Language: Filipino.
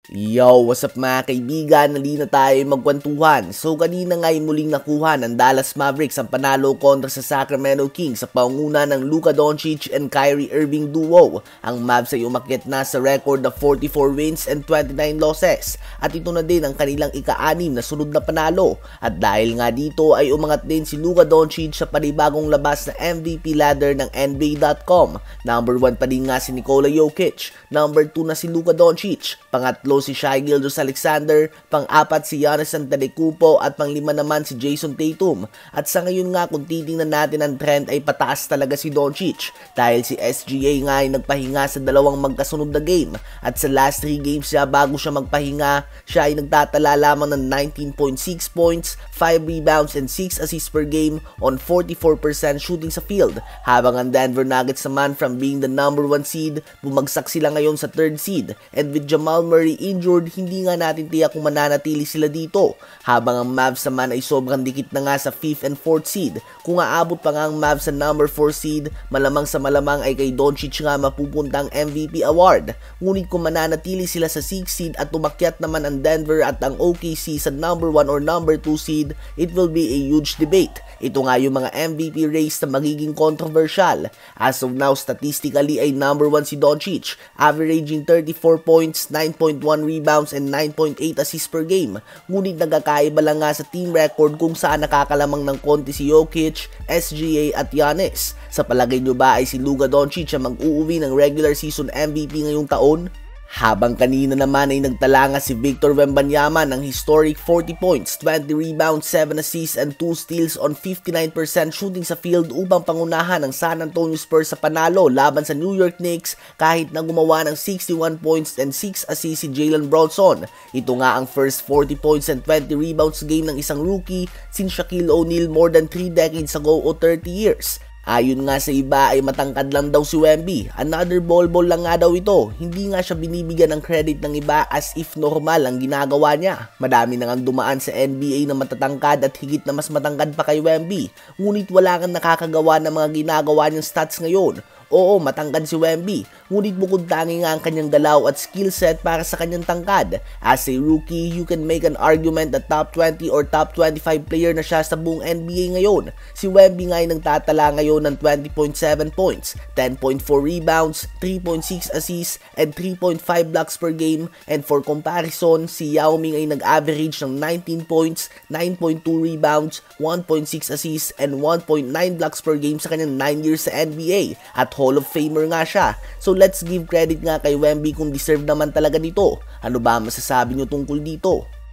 Yo, what's up mga kaibigan? Nalina tayo magkwentuhan. So kanina nga ay muling nakuha ng Dallas Mavericks ang panalo kontra sa Sacramento Kings sa pangunguna ng Luka Doncic and Kyrie Irving duo. Ang Mavs ay umakyat na sa record na 44 wins and 29 losses. At ito na din ang kanilang ika-6 na sunod na panalo. At dahil nga dito ay umangat din si Luka Doncic sa panibagong labas na MVP ladder ng NBA.com. Number 1 pa din nga si Nikola Jokic. Number 2 na si Luka Doncic. Pangatlo si Shai Gilgeous-Alexander, pang-4 si Giannis Antetokounmpo at pang-5 naman si Jason Tatum. At sa ngayon nga kung titingnan natin ang trend ay pataas talaga si Doncic dahil si SGA nga ay nagpahinga sa dalawang magkasunod na game at sa last 3 games siya bago siya magpahinga, siya ay nagtatala lamang ng 19.6 points, 5 rebounds and 6 assists per game on 44% shooting sa field. Habang ang Denver Nuggets naman from being the number 1 seed, bumagsak sila ngayon sa 3rd seed and with Jamal Murray injured, hindi nga natin tiyak kung mananatili sila dito. Habang ang Mavs naman ay sobrang dikit na nga sa 5th and 4th seed. Kung aabot pa nga ang Mavs sa number 4 seed, malamang sa malamang ay kay Doncic nga mapupunta ang MVP award. Ngunit kung mananatili sila sa 6th seed at tumakyat naman ang Denver at ang OKC sa number 1 or number 2 seed, it will be a huge debate. Ito nga yung mga MVP race na magiging controversial. As of now, statistically ay number 1 si Doncic, averaging 34 points, 9.1 rebounds and 9.8 assists per game. Ngunit nagkakaiba lang nga sa team record kung saan nakakalamang ng konti si Jokic, SGA at Giannis. Sa palagay nyo ba ay si Luka Doncic ang mag-uuwi ng regular season MVP ngayong taon? Habang kanina naman ay nagtala nga si Victor Wembanyama ng historic 40 points, 20 rebounds, 7 assists and 2 steals on 59% shooting sa field upang pangunahan ng San Antonio Spurs sa panalo laban sa New York Knicks kahit na gumawa ng 61 points and 6 assists si Jalen Brunson. Ito nga ang first 40 points and 20 rebounds game ng isang rookie since Shaquille O'Neal more than 3 decades ago o 30 years. Ayon nga sa iba ay matangkad lang daw si Wemby. Another ball lang nga daw ito. Hindi nga siya binibigyan ng credit ng iba as if normal ang ginagawa niya. Madami na ngang dumaan sa NBA na matatangkad at higit na mas matangkad pa kay Wemby. Ngunit wala kang nakakagawa ng mga ginagawa niyang stats ngayon. Oo, matangkad si Wemby, ngunit bukod tangi nga ang kanyang galaw at skill set para sa kanyang tangkad. As a rookie, you can make an argument na top 20 or top 25 player na siya sa buong NBA ngayon. Si Wemby nga ay nagtatala ngayon ng 20.7 points, 10.4 rebounds, 3.6 assists, and 3.5 blocks per game. And for comparison, si Yao Ming ay nag-average ng 19 points, 9.2 rebounds, 1.6 assists, and 1.9 blocks per game sa kanyang 9 years sa NBA. At Hall of Famer nga siya. So let's give credit nga kay Wemby kung deserve naman talaga nito. Ano ba masasabi nyo tungkol dito?